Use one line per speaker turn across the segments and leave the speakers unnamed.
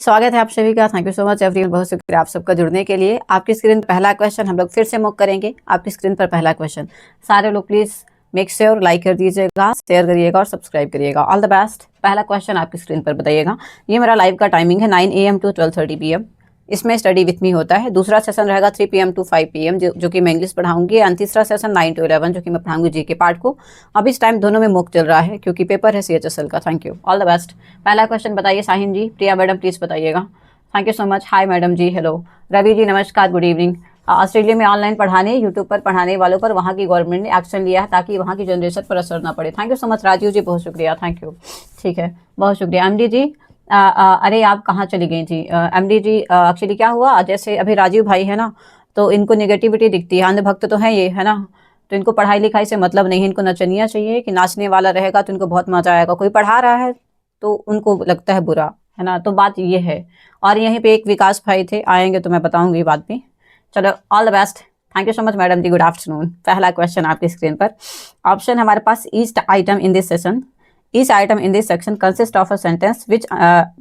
स्वागत है आप सभी का। Thank you so much everyone, बहुत शुक्रिया आप सबका जुड़ने के लिए। आपकी स्क्रीन पर पहला क्वेश्चन हम लोग फिर से मूव करेंगे। आपकी स्क्रीन पर पहला क्वेश्चन, सारे लोग प्लीज मेक श्योर लाइक कर दीजिएगा, शेयर करिएगा और सब्सक्राइब करिएगा। All the best. पहला क्वेश्चन आपकी स्क्रीन पर बताइएगा। ये मेरा लाइव का टाइमिंग है 9 AM to 12:30 PM। इसमें स्टडी विथ मी होता है। दूसरा सेशन रहेगा 3 PM to 5 PM जो कि मैं इंग्लिश पढ़ाऊंगी। एंड तीसरा सेशन 9 to 11 जो कि मैं पढ़ाऊंगी जी के पार्ट को। अब इस टाइम दोनों में मॉक चल रहा है क्योंकि पेपर है CHSL का। Thank you, all the best. पहला क्वेश्चन बताइए साहिन जी, प्रिया मैडम प्लीज बताइएगा। Thank you so much. Hi madam ji, hello. Ravi ji नमस्कार, गुड इवनिंग। ऑस्ट्रेलिया में ऑनलाइन पढ़ाने, यूट्यूब पर पढ़ाने वालों पर वहाँ की गवर्नमेंट ने एक्शन लिया है ताकि वहाँ की जनरेशन पर असर ना पड़े। Thank you so much Rajiv ji, बहुत शुक्रिया, थैंक यू। ठीक है, बहुत शुक्रिया। एमडी जी अरे आप कहाँ चली गई थी एमडी जी? एक्चुअली क्या हुआ, जैसे अभी राजीव भाई है ना, तो इनको नेगेटिविटी दिखती है। अंधभक्त तो है ये, है ना, तो इनको पढ़ाई लिखाई से मतलब नहीं है। इनको नचनिया चाहिए कि नाचने वाला रहेगा तो इनको बहुत मजा आएगा। कोई पढ़ा रहा है तो उनको लगता है बुरा, है ना, तो बात ये है। और यहीं पे एक विकास भाई थे, आएंगे तो मैं बताऊंगी बाद में। चलो, all the best. Thank you so much madam ji, good afternoon. पहला क्वेश्चन आपकी स्क्रीन पर। ऑप्शन हमारे पास, each item in this session, each item in this section consists of a sentence which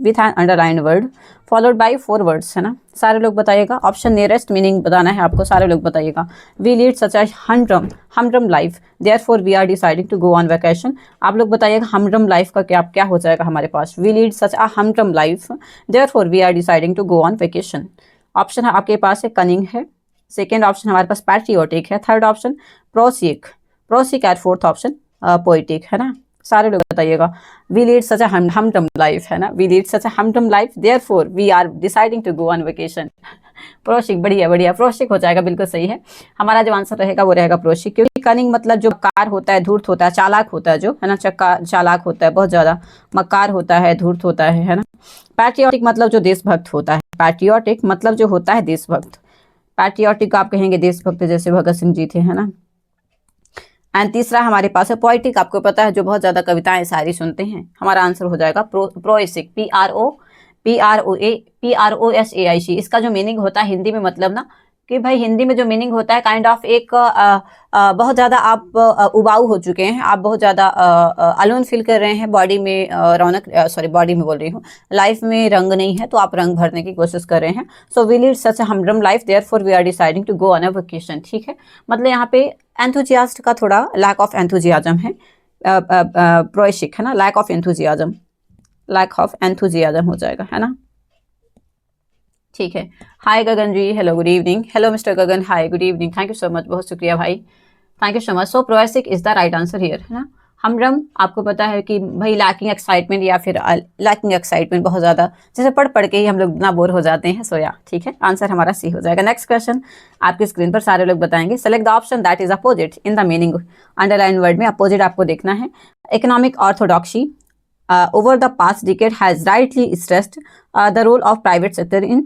with an underlined word followed by 4 words, है ना। सारे लोग बताइएगा। ऑप्शन नियरेस्ट मीनिंग बताना है आपको, सारे लोग बताइएगा। We lead such a humdrum life therefore we are deciding to go on vacation। आप लोग बताइएगा humdrum life का क्या हो जाएगा हमारे पास। We lead such a humdrum life therefore we are deciding to go on vacation। Option है आपके पास है कनिंग है। सेकेंड ऑप्शन हमारे पास पैट्रियोटिक है। थर्ड ऑप्शन प्रोसिक एट। फोर्थ ऑप्शन पोइटिक, है ना। सारे लोग बताइएगा। We lead such a humdrum life, है ना। We lead such a humdrum life therefore we are deciding to go on vacation. Prosaic, बढ़िया, प्रोशिक हो जाएगा, बिल्कुल सही है। हमारा जो आंसर रहेगा वो रहेगा प्रोशिक, क्योंकि कनिंग मतलब जो मक्कार होता है, धूर्त होता है, चालाक होता है, जो है ना, चालाक होता है, बहुत ज्यादा मक्कार होता है, धूर्त होता है ना। पैट्रियोटिक मतलब जो देशभक्त होता है। पैट्रियोटिक मतलब जो होता है देशभक्त। पैट्रियोटिक आप कहेंगे देशभक्त, जैसे भगत सिंह जी थे, है ना। एंड तीसरा हमारे पास है पोइटिक, आपको पता है जो बहुत ज्यादा कविताएं शायरी सुनते हैं। हमारा आंसर हो जाएगा प्रोएसिक, PROSAIC। इसका जो मीनिंग होता है हिंदी में, मतलब ना कि भाई हिंदी में जो मीनिंग होता है काइंड ऑफ एक बहुत ज्यादा आप उबाऊ हो चुके हैं, आप बहुत ज्यादा अलोन फील कर रहे हैं, बॉडी में रौनक, सॉरी बॉडी में बोल रही हूँ, लाइफ में रंग नहीं है, तो आप रंग भरने की कोशिश कर रहे हैं। So we lead such a humdrum life therefore we are deciding to go on a vacation. ठीक है, मतलब यहाँ पे एंथुजियास्ट का थोड़ा लैक ऑफ एंथुजियाजम है। प्रोएशिक, है ना, लैक ऑफ एंथुजियाजम हो जाएगा, है ना। ठीक है। Hi Gagan ji, hello, good evening. Hello mister Gagan, hi, good evening, thank you so much, बहुत शुक्रिया भाई, thank you so much. So prosaic is the right answer here, है ना। हमड्रम आपको पता है कि भाई लैकिंग एक्साइटमेंट, या फिर लैकिंग एक्साइटमेंट बहुत ज्यादा, जैसे पढ़ के ही हम लोग इतना बोर हो जाते हैं। सोया, ठीक है, आंसर हमारा सी हो जाएगा। नेक्स्ट क्वेश्चन आपकी स्क्रीन पर सारे लोग बताएंगे। Select the option that is opposite in the meaning. Underline word में अपोजिट आपको देखना है। Economic orthodoxy over the past decade has rightly stressed the role of private sector in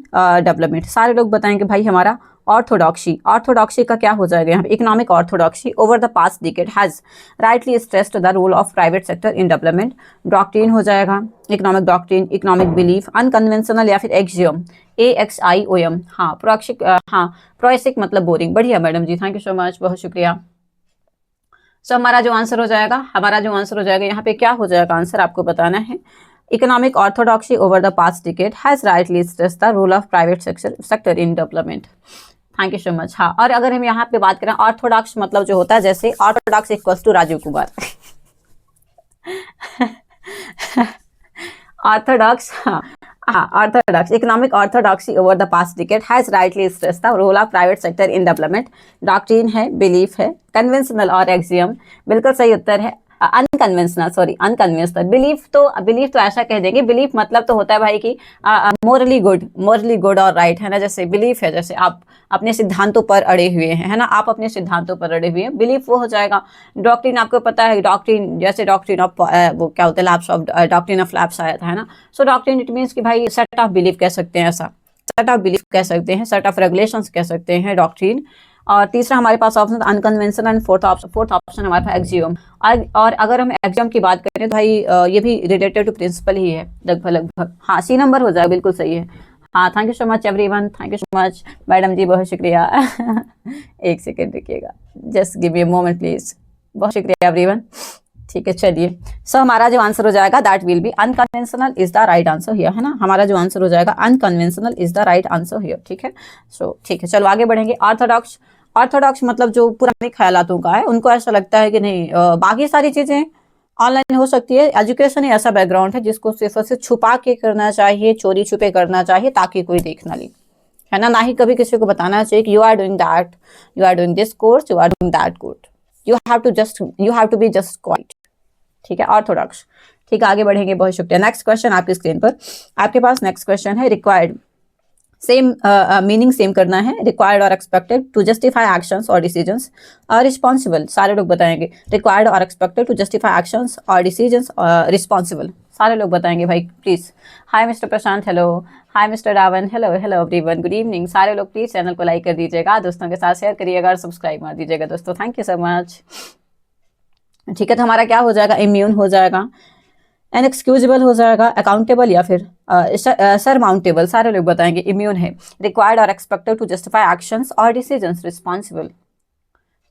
development। सारे लोग बताएंगे भाई हमारा ऑर्थोडॉक्सी का क्या हो जाएगा यहाँ पे। Economic orthodoxy over the past decade has rightly stressed the role of private sector in development. Doctrine हो जाएगा economic doctrine, economic belief, unconventional या फिर एक्सियम, AXIOM। हाँ प्रोएसिक मतलब बोरिंग। बढ़िया madam ji, thank you so much, बहुत शुक्रिया। सो हमारा जो आंसर हो जाएगा यहाँ पे क्या हो जाएगा, आंसर आपको बताना है। Economic orthodoxy over the past decade has rightly stressed the role of private sector in development. Thank you so much. हाँ, और अगर हम यहाँ पे बात करें ऑर्थोडॉक्स मतलब जो होता है, जैसे orthodox equals to Rajeev Kumar. Orthodox, orthodox economic orthodoxy over the past decade has rightly stressed the role of private sector in development। Doctrine है, बिलीफ है, कन्वेंशनल और एक्सियम, बिल्कुल सही उत्तर है। अनकन्वेंशनल। बिलीफ तो ऐसा कह देंगे, बिलीफ मतलब तो होता है भाई कि मोरली गुड और राइट, है ना। जैसे बिलीफ है, जैसे आप अपने सिद्धांतों पर अड़े हुए हैं, है ना, आप अपने सिद्धांतों पर अड़े हुए हैं, बिलीफ वो हो जाएगा। डॉक्ट्रिन आपको पता है, डॉक्ट्रिन जैसे डॉक्ट्रिन ऑफ वो क्या होता है, lapse of doctrine of lapse आया था, है ना। सो डॉक्ट्रिन इट मीन्स कि भाई सेट ऑफ बिलीफ कह सकते हैं, ऐसा सेट ऑफ बिलीफ कह सकते हैं, सेट ऑफ रेगुलेशंस कह सकते हैं, डॉक्ट्रिन। और तीसरा हमारे पास option unconventional and fourth option हमारे पास एक्सियम। और अगर हम एक्सियम की बात करें तो भाई ये भी रिलेटेड टू प्रिंसिपल ही है लगभग। हाँ, सी नंबर हो जाएगा, बिल्कुल सही है। हाँ, thank you so much everyone, thank you so much madam ji, बहुत शुक्रिया। एक सेकेंड रुकिएगा, just give me a moment please. बहुत शुक्रिया एवरीवन। ठीक है, चलिए। सो हमारा जो आंसर हो जाएगा that will be unconventional is the right answer here, है ना। हमारा जो आंसर हो जाएगा unconventional is the right answer here, ठीक है। सो ठीक है, चलो आगे बढ़ेंगे। ऑर्थोडॉक्स, ऑर्थोडॉक्स मतलब जो पुराने ख्यालातों का है, उनको ऐसा लगता है कि नहीं बाकी सारी चीजें ऑनलाइन हो सकती है। एजुकेशन ही ऐसा बैकग्राउंड है जिसको सिर्फ और सिर्फ छुपा के करना चाहिए, चोरी छुपे करना चाहिए ताकि कोई देख ना ले, है ना। ना ही कभी किसी को बताना चाहिए कि you are doing that, you are doing this course, you are doing that course, you have to be just quite, ठीक है। ऑर्थोडॉक्स, ठीक है, आगे बढ़ेंगे। बहुत शुक्रिया। नेक्स्ट क्वेश्चन आपकी स्क्रीन पर, आपके पास नेक्स्ट क्वेश्चन है रिक्वायर्ड, सेम मीनिंग सेम करना है। रिक्वायर्ड और एक्सपेक्टेड टू जस्टिफाई एक्शंस और डिसीजंस, रिस्पॉन्सिबल, सारे लोग बताएंगे। रिक्वायर्ड और एक्सपेक्टेड टू जस्टिफाई एक्शंस और डिसीजंस, रिस्पॉन्सिबल, सारे लोग बताएंगे भाई please. Hi mister Prashant, hello. Hi mister Ravan, hello hello everyone, good evening. सारे लोग प्लीज चैनल को लाइक कर दीजिएगा, दोस्तों के साथ शेयर करिएगा और सब्सक्राइब मार दीजिएगा दोस्तों, थैंक यू सो मच। ठीक है, तो हमारा क्या हो जाएगा, इम्यून हो जाएगा, अनएक्सक्यूजेबल हो जाएगा, अकाउंटेबल या फिर सरमाउंटेबल, सारे लोग बताएंगे। इम्यून है। रिक्वायर्ड और एक्सपेक्टेड टू जस्टिफाई एक्शंस और डिसीजंस, रिस्पॉन्सिबल,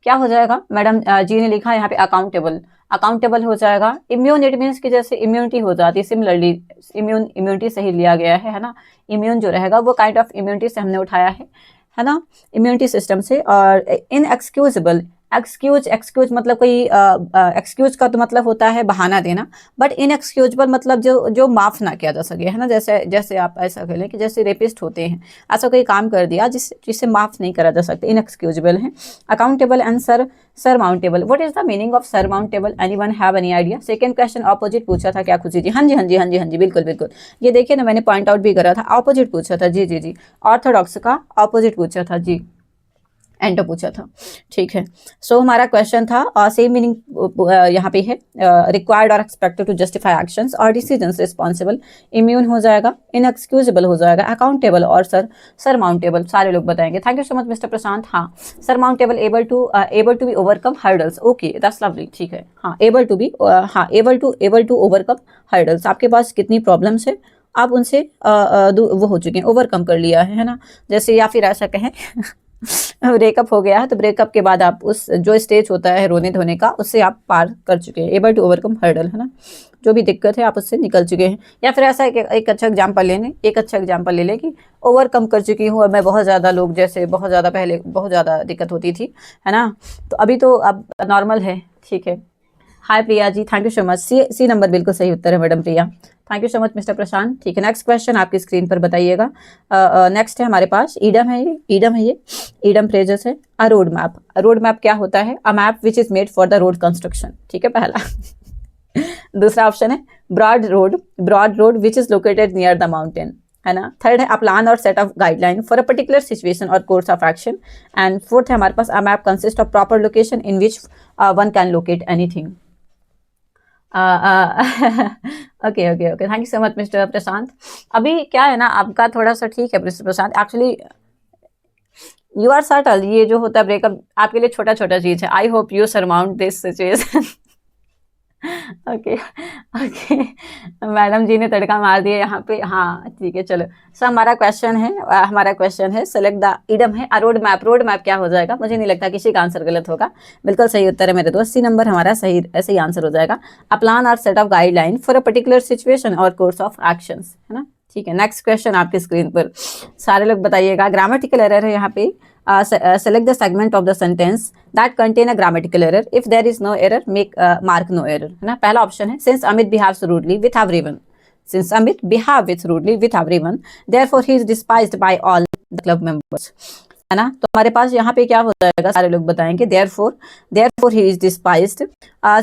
क्या हो जाएगा मैडम जी ने लिखा है यहाँ पे अकाउंटेबल, अकाउंटेबल हो जाएगा। इम्यून, इट मीन्स कि जैसे इम्यूनिटी हो जाती है, सिमिलरली इम्यूनिटी से ही लिया गया है ना। इम्यून जो रहेगा वो काइंड ऑफ इम्यूनिटी से हमने उठाया है ना, इम्यूनिटी सिस्टम से। और इनएक्सक्यूजेबल, एक्सक्यूज मतलब कोई एक्सक्यूज का तो मतलब होता है बहाना देना, बट इनएक्सक्यूजेबल मतलब जो माफ ना किया जा सके, है ना। जैसे आप ऐसा कह लें कि जैसे रेपिस्ट होते हैं, ऐसा कोई काम कर दिया जिसे माफ नहीं करा जा सकता, इनएक्सक्यूजेबल है। Accountable and surmountable, what is the meaning of surmountable, anyone have any idea. Second question opposite पूछा था क्या खुशी जी? हाँ जी हाँ जी हाँ जी हाँ जी, बिल्कुल बिल्कुल, ये देखिए ना, मैंने पॉइंट आउट भी करा था, ऑपोजिट पूछा था जी जी जी। ऑर्थोडॉक्स का ऑपोजिट पूछा था जी, एंटो पूछा था, ठीक है। सो हमारा क्वेश्चन था सेम मीनिंग यहाँ पे है, रिक्वायर्ड और एक्सपेक्टेड टू जस्टिफाई एक्शंस और डिसीजंस, रिस्पॉन्सिबल, इम्यून हो जाएगा, इनएक्सक्यूजेबल हो जाएगा, अकाउंटेबल और सरमाउंटेबल, सारे लोग बताएंगे। Thank you so much mister Prashant. हाँ, surmountable, able to be overcome hurdles, okay that's lovely, ठीक है। हाँ, एबल टू बी, हाँ एबल टू ओवरकम हर्डल्स, आपके पास कितनी प्रॉब्लम्स है आप उनसे वो हो चुके हैं, ओवरकम कर लिया है ना। जैसे या फिर ऐसा कहें ब्रेकअप हो गया है तो ब्रेकअप के बाद आप उस जो स्टेज होता है रोने धोने का, उससे आप पार कर चुके हैं, एबल टू ओवरकम हर्डल, है ना। जो भी दिक्कत है आप उससे निकल चुके हैं। या फिर ऐसा एक अच्छा एग्जांपल ले लें कि ओवरकम कर चुकी हूँ और मैं बहुत ज़्यादा लोग जैसे बहुत ज़्यादा पहले बहुत ज़्यादा दिक्कत होती थी, है ना, तो अभी तो अब नॉर्मल है, ठीक है। Hi Priya ji, thank you so much. C number बिल्कुल सही उत्तर है madam Priya, thank you so much mister Prashant, ठीक है। नेक्स्ट क्वेश्चन आपकी स्क्रीन पर बताइएगा। नेक्स्ट है हमारे पास ईडम है, ये ईडम फ्रेजेस है। अ रोड मैप क्या होता है? A map which is made for the road construction, ठीक है, पहला। दूसरा ऑप्शन है broad road which is located near the mountain, है ना। थर्ड है a plan or set of guideline for a particular situation or course of action. And fourth है हमारे पास a map consist of proper location in which one can locate anything. Okay okay okay, thank you so much mister प्रशांत। अभी क्या है ना, आपका थोड़ा सा ठीक है mister Prashant, actually you are subtle, ये जो होता है ब्रेकअप आपके लिए छोटा छोटा चीज है। I hope you surmount this situation. Okay okay, madam ji ने तड़का मार दिया यहाँ पे, हाँ ठीक है चलो। सो हमारा क्वेश्चन है सेलेक्ट द इडम है रोड मैप क्या हो जाएगा? मुझे नहीं लगता किसी का आंसर गलत होगा, बिल्कुल सही उत्तर है मेरे दोस्त, सी नंबर हमारा सही ऐसे ही आंसर हो जाएगा। अ plan or set of guideline for a particular situation or course of actions, है ना, ठीक है। नेक्स्ट क्वेश्चन आपकी स्क्रीन पर, सारे लोग बताइएगा। ग्रामेटिकल एरर है यहाँ पे, select the segment of the sentence that contain a grammatical error. If there is no error, make mark no error, है ना। पहला ऑप्शन है since Amit behaves rudely with everyone, therefore he is despised by all the club members, है ना। तो हमारे पास यहाँ पे क्या हो जाएगा, सारे लोग बताएंगे therefore he is despised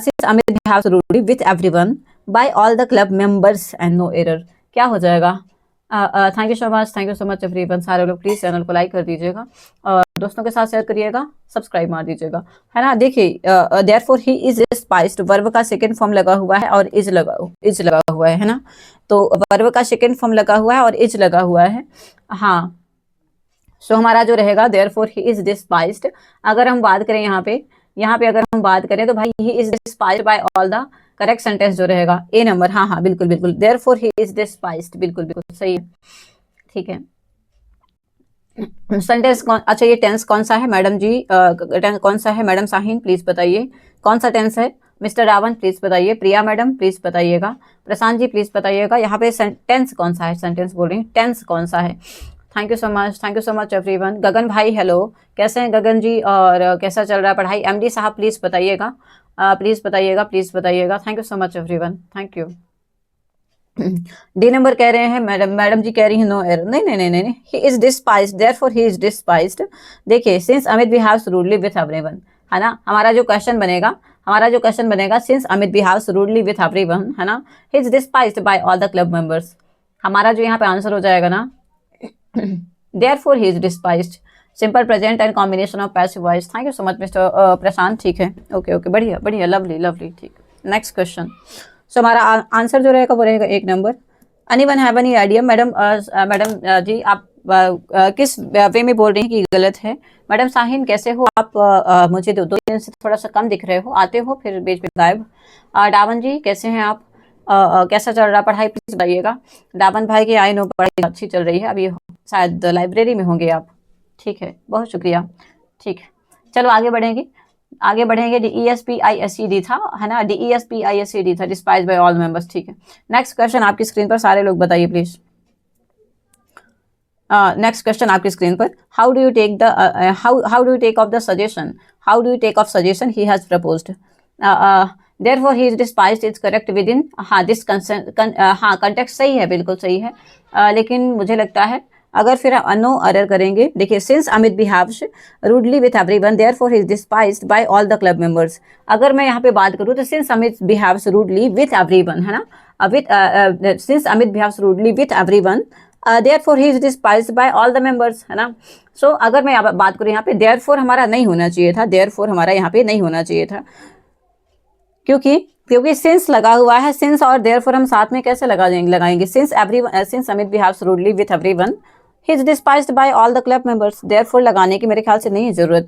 since Amit behaves rudely with everyone by all the club members and no error, क्या हो जाएगा? Thank you so much everyone, सारे लोग प्लीज चैनल को लाइक कर दीजिएगा और दोस्तों के साथ शेयर करिएगा, सब्सक्राइब मार दीजिएगा, है ना। देखिए देयरफॉर ही इज डिस्पाइज्ड, वर्ब का सेकंड फॉर्म लगा हुआ है और इज लगा हुआ है ना। तो वर्ब का सेकंड फॉर्म लगा हुआ है और इज लगा हुआ है, हाँ। सो हमारा जो रहेगा देयरफॉर ही इज डिस्पाइज्ड। अगर हम बात करें यहाँ पे अगर हम बात करें तो भाई he is despised by all the, correct sentence जो रहेगा ए नंबर, हाँ हाँ बिल्कुल बिल्कुल, देयरफॉर ही इज डिस्पाइज्ड, बिल्कुल बिल्कुल सही है, ठीक है। सेंटेंस कौन, अच्छा ये टेंस कौन सा है मैडम जी, कौन सा है मैडम साहिन, प्लीज बताइए कौन सा टेंस है? मिस्टर रावण प्लीज बताइए, प्रिया मैडम प्लीज बताइएगा, प्रशांत जी प्लीज बताइएगा यहाँ पे टेंस कौन सा है, सेंटेंस बोल रही हूँ, टेंस कौन सा है। Thank you so much everyone. Gagan भाई हेलो, कैसे हैं गगन जी, और कैसा चल रहा है पढ़ाई। एमडी साहब प्लीज बताइएगा, प्लीज बताइएगा। Thank you so much everyone, thank you. D number कह रहे हैं मैडम जी कह रही हैं नो एरर, नहीं, he is despised therefore he is despised. देखिए since Amit behaves rudely with everyone, है ना, हमारा जो क्वेश्चन बनेगा since Amit behaves rudely with everyone, है ना, he is despised by all the club members. हमारा जो यहाँ पे आंसर हो जाएगा ना therefore he is despised, simple present and combination of passive voice. Thank you so much mister Prashant, ठीक है, ओके बढ़िया लवली, ठीक। नेक्स्ट क्वेश्चन, सो हमारा आंसर जो रहेगा वो रहेगा 1 नंबर। Anyone have any idea madam, ji आप किस वे में बोल रही हैं कि गलत है। मैडम साहिन कैसे हो आप, मुझे दो दिन से थोड़ा सा कम दिख रहे हो, आते हो फिर बीच में गायब। डावन जी कैसे हैं आप, कैसा चल रहा पढ़ाई प्लीज बताइएगा। डावन भाई की आई नो पढ़ाई अच्छी चल रही है, अभी शायद लाइब्रेरी में होंगे आप, ठीक है, बहुत शुक्रिया, ठीक है। चलो आगे बढ़ेंगे। DESPISED था, है ना, DESPISED था, डिस्पाइज बाय ऑल मेंबर्स, ठीक है। नेक्स्ट क्वेश्चन आपकी स्क्रीन पर, सारे लोग बताइए प्लीज। नेक्स्ट क्वेश्चन आपकी स्क्रीन पर, how do you take of the suggestion he has proposed, therefore he is despised is correct within, हाँ दिस हाँ कंटेक्स्ट सही है, बिल्कुल सही है, लेकिन मुझे लगता है अगर फिर नो एरर करेंगे, देखिए since Amit behaves rudely with everyone therefore he is despised by all the club members, अगर मैं यहाँ पे बात करूँ तो since Amit behaves rudely with everyone, है ना, since Amit behaves rudely with everyone therefore he is despised by all the members, है ना। सो अगर मैं बात करूँ यहाँ पे देयरफॉर हमारा नहीं होना चाहिए था, देयरफॉर हमारा यहाँ पे नहीं होना चाहिए था, क्योंकि सिंस लगा हुआ है, सिंस और देयरफॉर हम साथ में कैसे लगाएंगे, since Amit behaves rudely with everyone he is despised by all the club members, therefore लगाने की मेरे ख्याल से नहीं है जरूरत।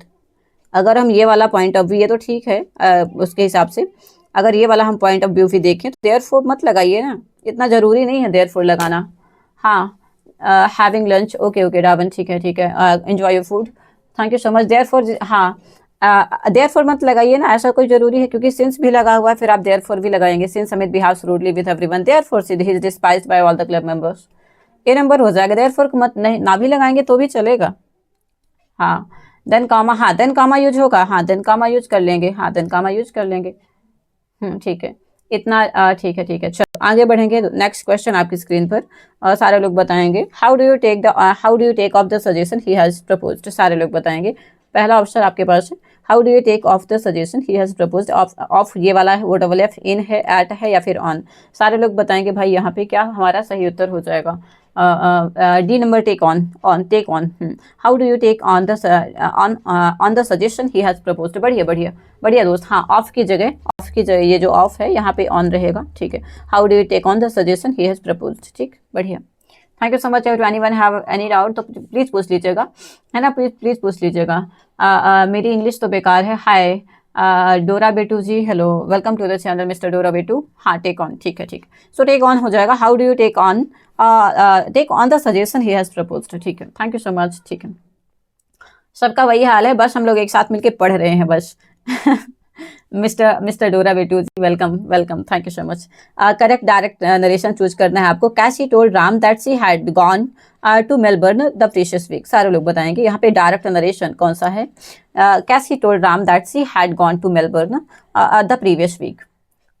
अगर हम ये वाला पॉइंट ऑफ व्यू, ये तो ठीक है, उसके हिसाब से अगर ये वाला हम पॉइंट ऑफ व्यू भी देखें तो देयरफॉर मत लगाइए ना, इतना जरूरी नहीं है देयरफॉर लगाना। हाँ, हैविंग लंच, ओके रावण, ठीक है, enjoy your food, thank you so much. Therefore, हाँ देयरफॉर मत लगाइए ना, ऐसा कोई जरूरी है, क्योंकि सिंस भी लगा हुआ है फिर आप देयरफॉर भी लगाएंगे, since Amit behaves rudely with everyone therefore he is despised by all the club members, A number हो जाएगा। देयरफॉर मत नहीं ना भी लगाएंगे तो भी चलेगा। हाँ देन कामा यूज होगा, हाँ देन कामा यूज कर लेंगे, ठीक है, इतना ठीक है। चलो आगे बढ़ेंगे, नेक्स्ट क्वेश्चन आपकी स्क्रीन पर, और सारे लोग बताएंगे how do you take of the suggestion he has proposed, सारे लोग बताएंगे। पहला ऑप्शन आपके पास है, how do you take of the suggestion he has proposed, off ये वाला है, वो डबल एफ, इन है, एट है या फिर ऑन, सारे लोग बताएंगे भाई यहाँ पे क्या हमारा सही उत्तर हो जाएगा। D number take on, how do you take on the suggestion he has proposed, बढ़िया दोस्त। हाँ ऑफ की जगह ये जो ऑफ है यहाँ पे ऑन रहेगा, ठीक है। How do you take on the suggestion he has proposed, ठीक, बढ़िया। Thank you so much. Anyone have any doubt तो प्लीज पूछ लीजिएगा, है ना, प्लीज पूछ लीजिएगा। मेरी इंग्लिश तो बेकार है। हाय डोरा बेटू ji, hello, welcome to the channel mister Dora Betu. हाँ टेक ऑन, ठीक है, सो टेक ऑन हो जाएगा। How do you take on the suggestion he has proposed, ठीक है, थैंक यू सो मच, ठीक है। सबका वही हाल है, बस हम लोग एक साथ मिलके पढ़ रहे हैं बस। मिस्टर डोरा बेटू ji, welcome, thank you so much. Correct direct narration choose करना है आपको। Casey told Ram that she had gone to Melbourne the precious week, सारे लोग बताएंगे यहाँ पे डायरेक्ट नरेशन कौन सा है। Cassie told Ram that she had gone to Melbourne the previous week,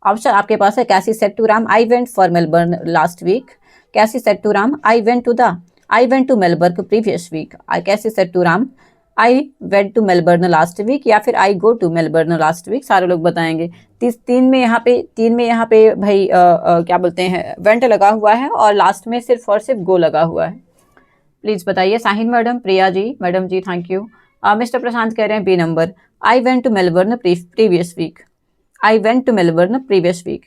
option आपके पास है। Cassie said to Ram I went for Melbourne last week, Cassie said to Ram I went to Melbourne previous week, Cassie said to Ram I went to Melbourne last week, या फिर I go to Melbourne last week, सारे लोग बताएंगे। तीन में यहाँ पे भाई क्या बोलते हैं, वेंट लगा हुआ है और लास्ट में सिर्फ और सिर्फ गो लगा हुआ है। प्लीज बताइए। Sahin madam, Priya ji, madam ji, thank you. Mister Prashant कह रहे हैं B number, I went to Melbourne previous week, I went to Melbourne previous week,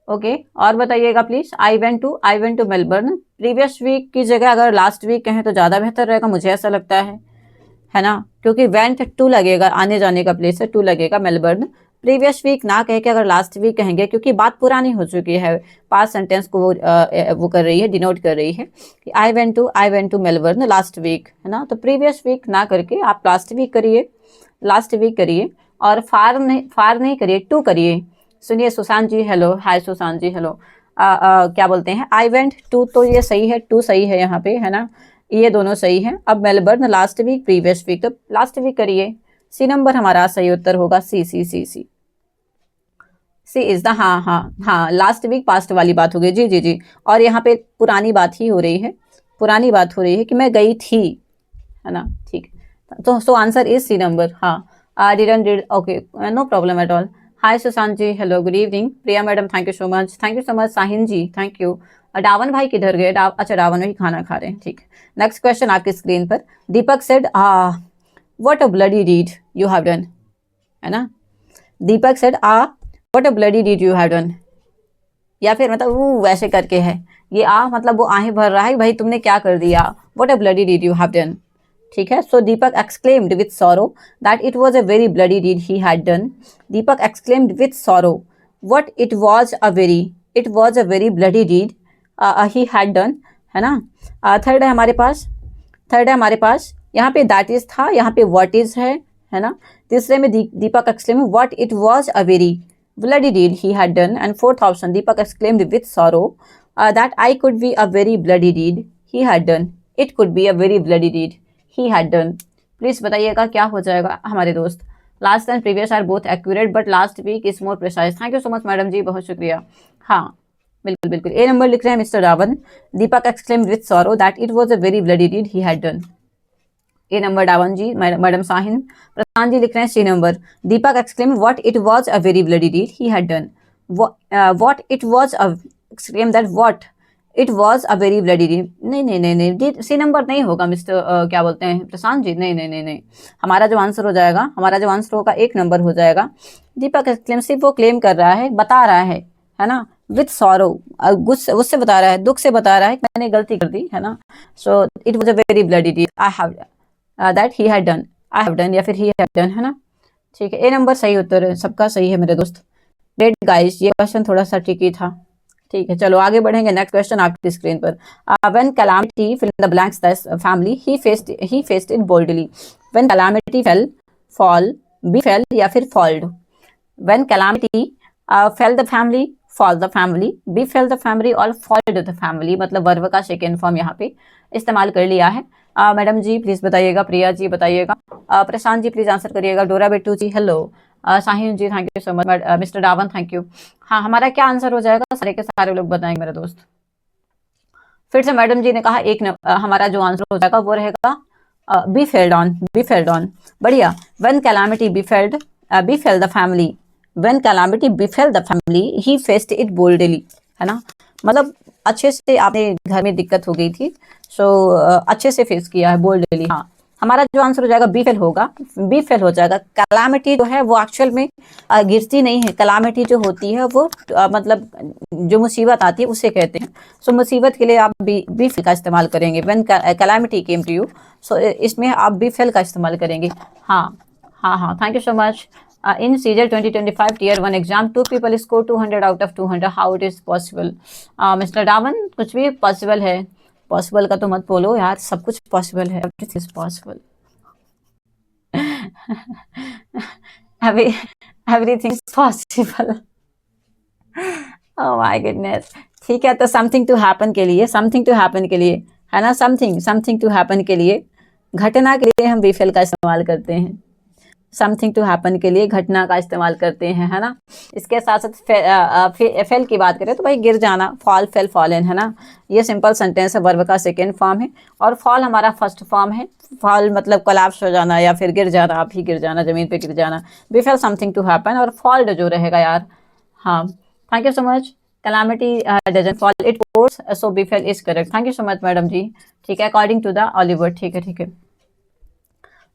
okay. और बताइएगा please. I went to Melbourne previous week की जगह अगर लास्ट वीक कहें तो ज्यादा बेहतर रहेगा, मुझे ऐसा लगता है ना, क्योंकि वेंट टू लगेगा, आने जाने का प्लेस है, टू लगेगा। मेलबर्न प्रीवियस वीक ना कह के अगर लास्ट वीक कहेंगे, क्योंकि बात पुरानी हो चुकी है, पास्ट सेंटेंस को वो कर रही है, डिनोट कर रही है कि I went to Melbourne last week, है ना। तो प्रीवियस वीक ना करके आप लास्ट वीक करिए, और फार नहीं करिए, टू करिए। सुनिए सुशांत जी हेलो, हाय सुशांत जी हेलो। क्या बोलते हैं, आई वेंट टू, तो ये सही है, टू सही है यहाँ पे, है ना, ये दोनों सही है। अब Melbourne last week, previous week, तो लास्ट वीक करिए। सी नंबर हमारा सही उत्तर होगा, सी सी सी सी सी इज द, हाँ हाँ हाँ, लास्ट वीक पास्ट वाली बात हो गई, जी जी जी। और यहाँ पे पुरानी बात ही हो रही है, पुरानी बात हो रही है कि मैं गई थी, है ना, ठीक। तो so answer is C number, हाँ। Didn't did, okay, no problem at all. Hi Sushant ji hello, good evening. Priya madam thank you so much, thank you so much. Sahin ji thank you. Dhawan भाई किधर गए? अच्छा, डावन भाई खाना खा रहे हैं, ठीक। नेक्स्ट क्वेश्चन आपकी स्क्रीन पर। Deepak said what a bloody deed you have done, है ना। Deepak said what a bloody deed you have done, या फिर मतलब वो वैसे करके है, ये मतलब वो आहें भर रहा है, भाई तुमने क्या कर दिया, what a bloody deed you have done, ठीक है। So Deepak exclaimed with sorrow that it was a very bloody deed he had done. Deepak exclaimed with sorrow what it was a very bloody deed he had done, है ना। Third है हमारे पास, यहाँ पे that is था, यहाँ पे व्हाट इज है ना। तीसरे में Deepak exclaim what it was a very bloody deed he had done, and fourth option Deepak exclaimed with sorrow that I could be a very bloody deed he had done, it could be a very bloody deed he had done। Please बताइएगा क्या हो जाएगा हमारे दोस्त। Last and previous are both accurate but last week is more precise. Thank you so much madam ji, बहुत शुक्रिया। हाँ बिल्कुल बिल्कुल, ए नंबर लिख रहे हैं mister Ravan. Deepak exclaimed with sorrow that it was a very bloody deed he had done, A number Dhawan ji. Madam Sahin. Prashant ji लिख रहे हैं C number. Deepak exclaim what it was a very bloody deed he had done, what it was a exclaim that what it was a very bloody deed. नहीं नहीं नहीं नहीं, सी number नहीं होगा mister क्या बोलते हैं प्रशांत जी, नहीं नहीं नहीं नहीं। हमारा जो आंसर हो जाएगा, एक नंबर हो जाएगा। दीपक एक्सक्लेम सिर्फ वो क्लेम कर रहा है, बता रहा है ना, विथ सॉरो, गुस्से उससे बता रहा है, दुख से बता रहा है कि मैंने गलती कर दी, है ना। So it was a very bloody deed I have that he had done, I have done या फिर ही हैव डन, है ना, ठीक है। ए नंबर सही उत्तर है, सबका सही है मेरे दोस्त। ग्रेट गाइस, ये क्वेश्चन थोड़ा सा ट्रिकी था, ठीक है। चलो आगे बढ़ेंगे। नेक्स्ट क्वेश्चन आपकी स्क्रीन पर। When calamity fill in the blanks this family he faced it boldly. When calamity fall, befell या फिर fold. When calamity fell the family, fall the family, befell the family और fold the family, मतलब verb का second form यहाँ पे इस्तेमाल कर लिया है। मैडम जी प्लीज बताइएगा, प्रिया जी बताइएगा, प्रशांत जी प्लीज आंसर करिएगा, डोरा बेटू ji hello, Sahin ji thank you so much, mister Dhawan thank you. हाँ हमारा क्या आंसर हो जाएगा, सारे के सारे लोग बताएंगे मेरे दोस्त। फिर से मैडम जी ने कहा हमारा जो आंसर हो जाएगा वो रहेगा बी फेल्ड ऑन, बढ़िया। When calamity befell the family, when calamity befell the family he faced it boldly, है ना, मतलब अच्छे से आपने घर में दिक्कत हो गई थी, सो अच्छे से फेस किया है बोल्डली। हाँ हमारा जो आंसर हो जाएगा बी फेल होगा, बी फेल हो जाएगा। कैलामिटी जो है वो एक्चुअल में गिरती नहीं है, कैलामिटी जो होती है वो मतलब जो मुसीबत आती है उसे कहते हैं। सो मुसीबत के लिए आप बी फेल का इस्तेमाल करेंगे। When calamity came to you, so इसमें आप बी फेल का इस्तेमाल करेंगे। हाँ हाँ हाँ, thank you so much. In CGL 2025 Tier 1 exam, 2 people score 200 out of 200. How it is possible? Mr. Davan, कुछ भी पॉसिबल है, पॉसिबल का तो मत बोलो यार, सब कुछ पॉसिबल है, everything is possible. Everything is possible. Oh my goodness, ठीक है। तो समथिंग टू हैपन के लिए, है ना, समथिंग टू हैपन के लिए, घटना के लिए हम बीफेल का इस्तेमाल करते हैं। समथिंग टू हैपन के लिए घटना का इस्तेमाल करते हैं, है ना। इसके साथ साथ फेल की बात करें तो भाई गिर जाना, फॉल फेल फॉलन, है ना, ये सिंपल सेंटेंस है, वर्ब का सेकेंड फॉर्म है। और फॉल हमारा फर्स्ट फॉर्म है, फॉल मतलब कोलैप्स हो जाना या फिर गिर जाना, आप ही गिर जाना, जमीन पे गिर जाना। बिफेल समथिंग टू हैपन, और फॉल्ड जो रहेगा यार, हाँ thank you so much. Calamity doesn't fall it pours, so befell is correct. Thank you so much madam ji, ठीक है, अकॉर्डिंग टू द ऑलिवर, ठीक है।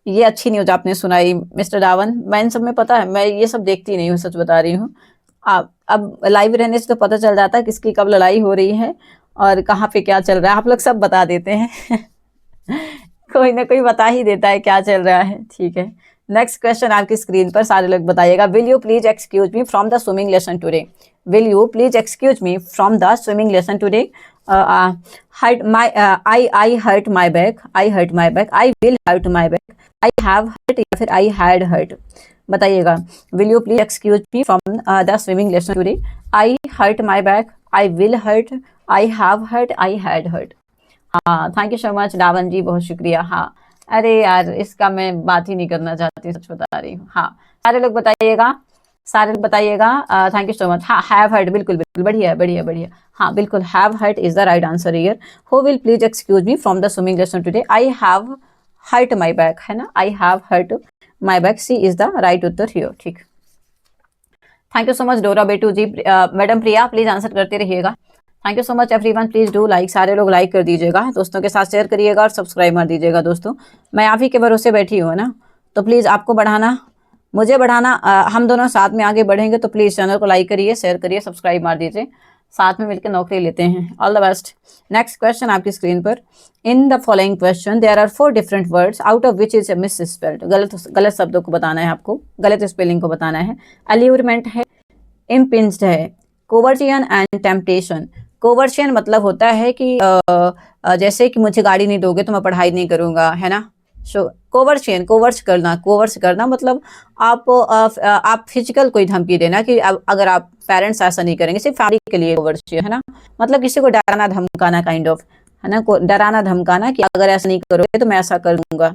ये अच्छी न्यूज आपने सुनाई मिस्टर डावन, मैं इन सब में पता है, मैं ये सब देखती नहीं हूँ, सच बता रही हूँ। अब लाइव रहने से तो पता चल जाता है किसकी कब लड़ाई हो रही है और कहाँ पे क्या चल रहा है, आप लोग सब बता देते हैं। कोई ना कोई बता ही देता है क्या चल रहा है, ठीक है। नेक्स्ट क्वेश्चन आपकी स्क्रीन पर, सारे लोग बताइएगा। Will you please excuse me from the swimming lesson today, will you please excuse me from the swimming lesson today. hurt my I hurt my back, I will hurt my back, I have hurt या फिर I had hurt, बताइएगा। Will you please excuse me from the swimming lesson today? I hurt my back, I will hurt, I have hurt, I had hurt. हाँ, thank you so much Dhawan ji, बहुत शुक्रिया। हाँ, अरे यार इसका मैं बात ही नहीं करना चाहती, सच बता रही हूँ। हाँ, सारे लोग बताइएगा, सारे लोग बताइएगा। Thank you so much. हाँ, हैव हर्ट, बिल्कुल बिल्कुल, बढ़िया बढ़िया बढ़िया। हाँ बिल्कुल, have hurt is the right answer here. Who will please excuse me from the swimming lesson today? I have hurt my back, है ना, I have hurt my back, C is the right उत्तर here. ठीक, thank you so much Dora बेटू ji. Madam Priya please answer करते रहिएगा। Thank you so much everyone, please do like, सारे लोग like कर दीजिएगा, दोस्तों के साथ शेयर करिएगा और सब्सक्राइब मार दीजिएगा। दोस्तों मैं आप ही के भरोसे बैठी हूँ ना, तो प्लीज़ आपको बढ़ाना, मुझे बढ़ाना, हम दोनों साथ में आगे बढ़ेंगे। तो प्लीज़ चैनल को लाइक करिए, शेयर करिए, सब्सक्राइब मार दीजिए, साथ में मिलकर नौकरी लेते हैं। All the best. Next question आपकी स्क्रीन पर। In the following question there are 4 different words out of which is misspelled. गलत शब्दों को बताना है आपको, गलत स्पेलिंग को बताना है। अल्यूरमेंट है, इम्पिंज्ड है, कोवर्चियन एंड टेम्पटेशन। कोवर्चियन मतलब होता है कि जैसे कि मुझे गाड़ी नहीं दोगे तो मैं पढ़ाई नहीं करूंगा, है ना। सो कोवर्चियन, कोवर्च करना मतलब आप फिजिकल कोई धमकी देना कि अगर आप पेरेंट्स ऐसा नहीं करेंगे, सिर्फ फैमिली के लिए कोवर्चियन, है ना, मतलब किसी को डराना धमकाना, काइंड ऑफ, है ना, डराना धमकाना कि अगर ऐसा नहीं करोगे तो मैं ऐसा कर दूंगा,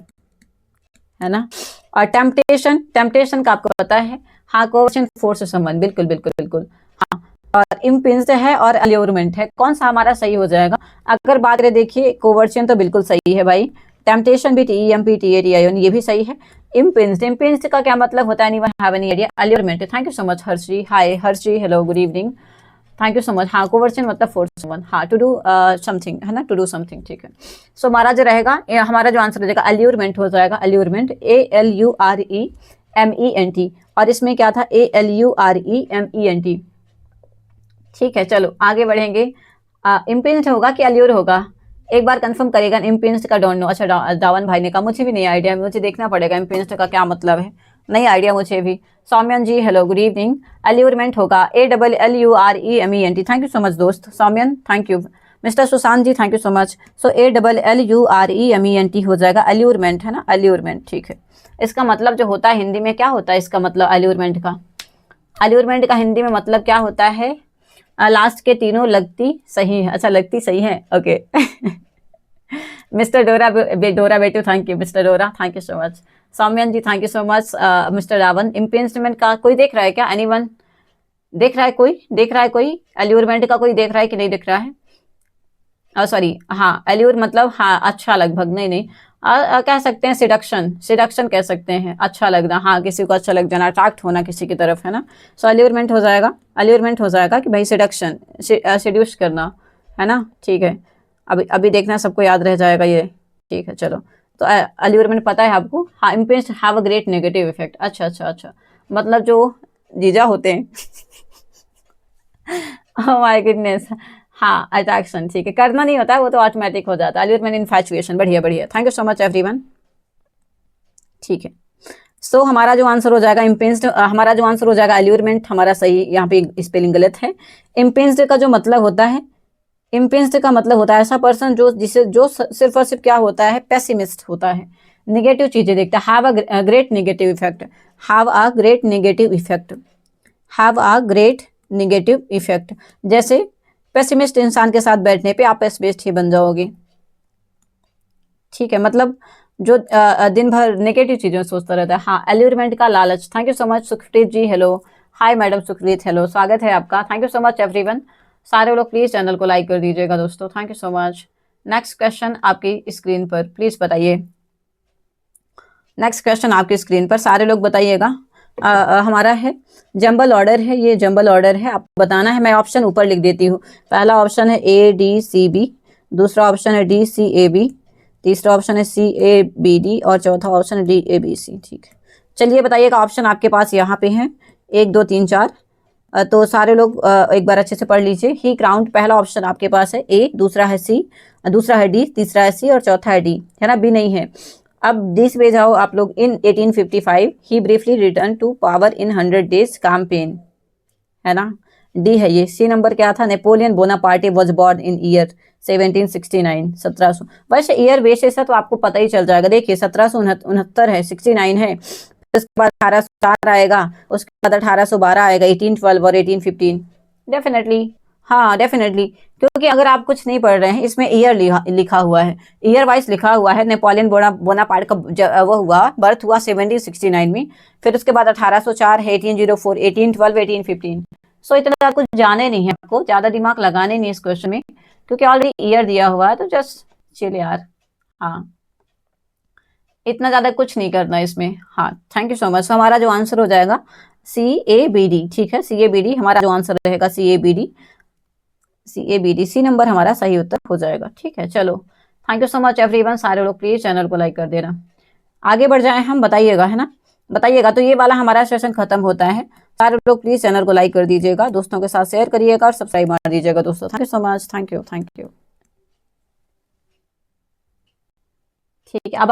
है ना। और टेम्पटेशन का आपको पता है, हाँ, कोवर्चन फोर्स से संबंध, बिल्कुल बिल्कुल बिल्कुल। हाँ, और इम्पिंज्ड है और अल्यूरमेंट है, कौन सा हमारा सही हो जाएगा? अगर बात करें, देखिए कोवर्चन तो बिल्कुल सही है भाई, टेम्पटेशन भी TEMPTATION ये भी सही है। इम्पिंज्ड का क्या मतलब होता है? Anyone have any idea? Allurement. Thank you so much Harshi, hi Harshi, hello good evening, thank you so much. हाँ, कोवर्चन मतलब फोर्स समवन, हाँ, टू डू समथिंग, है ना, टू डू समथिंग, ठीक है। सो हमारा जो रहेगा, हमारा जो आंसर हो जाएगा अल्यूरमेंट हो जाएगा, अल्यूरमेंट, ALUREMENT, और इसमें क्या था? ALUREMENT, ठीक है। चलो आगे बढ़ेंगे। इम्पिंज्ड होगा कि अल्यूर होगा? एक बार कंफर्म करेगा। इम्पिंज्ड का डोंट नो। अच्छा, दावन भाई ने कहा मुझे भी नहीं आइडिया, मुझे देखना पड़ेगा इम्पिंज्ड का क्या मतलब है, नहीं आइडिया मुझे भी। Saumyan ji hello good evening. Allurement होगा ALLUREMENT। Thank you so much दोस्त Saumyan, thank you. Mister Sushant ji thank you so much. So ALLUREMENT हो जाएगा अल्यूरमेंट, है ना, अल्यूरमेंट, ठीक है। इसका मतलब जो होता है हिंदी में, क्या होता है इसका मतलब अल्यूरमेंट का? अल्यूरमेंट का हिंदी में मतलब क्या होता है? लास्ट के तीनों लगती सही है। अच्छा, लगती सही है, okay. Mister Dora Betu, thank you mister Dora, thank you so much. Saumyan ji thank you so much. Mister Ravan, impingement का कोई देख रहा है क्या? एनीवन देख रहा है? कोई देख रहा है? कोई अल्यूरमेंट का कोई देख रहा है कि नहीं दिख रहा है? सॉरी, हाँ, अल्यूर मतलब हाँ अच्छा, लगभग, नहीं नहीं, कह सकते हैं सिडक्शन, सिडक्शन कह सकते हैं, अच्छा लगना, हाँ, किसी को अच्छा लग जाना, अट्रैक्ट होना किसी की तरफ, है ना। सो अल्यूरमेंट हो जाएगा, अल्यूरमेंट हो जाएगा कि भाई सिडक्शन, सिड्यूस करना, है ना, ठीक है। अभी अभी देखना सबको याद रह जाएगा ये, ठीक है। चलो, तो अल्यूरमेंट पता है आपको? हाँ, impends have a great negative effect. अच्छा अच्छा अच्छा, मतलब जो जीजा होते हैं ओह माय गुडनेस, हाँ, अट्रैक्शन, ठीक है, करना नहीं होता है वो तो ऑटोमेटिक हो जाता है। अल्यूरमेंट इनफैचुएशन, बढ़िया बढ़िया, thank you so much everyone, ठीक है। सो हमारा जो आंसर हो जाएगा इम्पेंस्ड, हमारा जो आंसर हो जाएगा अल्यूरमेंट, हमारा सही, यहाँ पे स्पेलिंग गलत है। इम्पेंस्ड का जो मतलब होता है, इम्पेंस्ड का मतलब होता है ऐसा पर्सन जो जिसे जो सिर्फ और सिर्फ क्या होता है? पेसिमिस्ट होता है, निगेटिव चीजें देखता है। Have a great negative effect, have a great negative effect, have a great negative effect. जैसे पेसिमिस्ट इंसान के साथ बैठने पे आप पेसिमिस्ट ही बन जाओगे, ठीक है, मतलब जो दिन भर नेगेटिव चीजों सोचता रहता है। हाँ, अल्यूरमेंट का लालच। Thank you so much Sukhpreet ji, hello, hi madam Sukhpreet, hello, स्वागत है आपका, thank you so much everyone. सारे लोग प्लीज चैनल को लाइक कर दीजिएगा दोस्तों, thank you so much. Next question आपकी स्क्रीन पर, प्लीज बताइए। नेक्स्ट क्वेश्चन आपकी स्क्रीन पर, सारे लोग बताइएगा। हमारा है जंबल ऑर्डर है, ये जंबल ऑर्डर है, आपको बताना है। मैं ऑप्शन ऊपर लिख देती हूँ। पहला ऑप्शन है ADCB, दूसरा ऑप्शन है DCAB, तीसरा ऑप्शन है CABD और चौथा ऑप्शन है DABC, ठीक है। चलिए बताइएगा, ऑप्शन आपके पास यहाँ पे हैं 1 2 3 4, तो सारे लोग एक बार अच्छे से पढ़ लीजिए। ही क्राउंड, पहला ऑप्शन आपके पास है A, दूसरा है C, दूसरा है D, तीसरा है C और चौथा है D, है ना, B नहीं है। अब दिस पे जाओ आप लोग। In 1855 he briefly return to power in 100 days campaign, है ना, डी है ये। सी नंबर क्या था? Napoleon Bonaparte was born in year 1769, 1700। वैसे ईयर बेसिस है तो आपको पता ही चल जाएगा। देखिए 1769 है, 69 है, उसके बाद 1800 1812 आएगा, उसके बाद 1812 आएगा, 1812 और 1815। डेफिनेटली, हाँ डेफिनेटली, क्योंकि अगर आप कुछ नहीं पढ़ रहे हैं, इसमें ईयर लिखा हुआ है, ईयर वाइज लिखा हुआ है। नेपोलियन बोनापार्ट का वो हुआ, बर्थ हुआ 1769 में, फिर उसके बाद 1804 है, 1804, 1812, 1815। सो इतना ज़्यादा कुछ जाने नहीं है, आपको ज़्यादा दिमाग लगाने नहीं इस क्वेश्चन में, क्योंकि ऑलरेडी ईयर दिया हुआ है, तो जस्ट चिल यार। हाँ, इतना ज़्यादा कुछ नहीं करना इसमें। हाँ, थैंक यू सो मच। तो हमारा जो आंसर हो जाएगा CABD, ठीक है, CABD हमारा जो आंसर रहेगा, CABD, CABD, सी नंबर हमारा सही उत्तर हो जाएगा। ठीक है, चलो thank you so much everyone. सारे लोग प्लीज चैनल को लाइक कर देना। आगे बढ़ जाए हम, बताइएगा, है ना, बताइएगा। तो ये वाला हमारा सेशन खत्म होता है। सारे लोग प्लीज चैनल को लाइक कर दीजिएगा, दोस्तों के साथ शेयर करिएगा और सब्सक्राइब मार दीजिएगा दोस्तों। Thank you so much, thank you, thank you. ठीक है, अब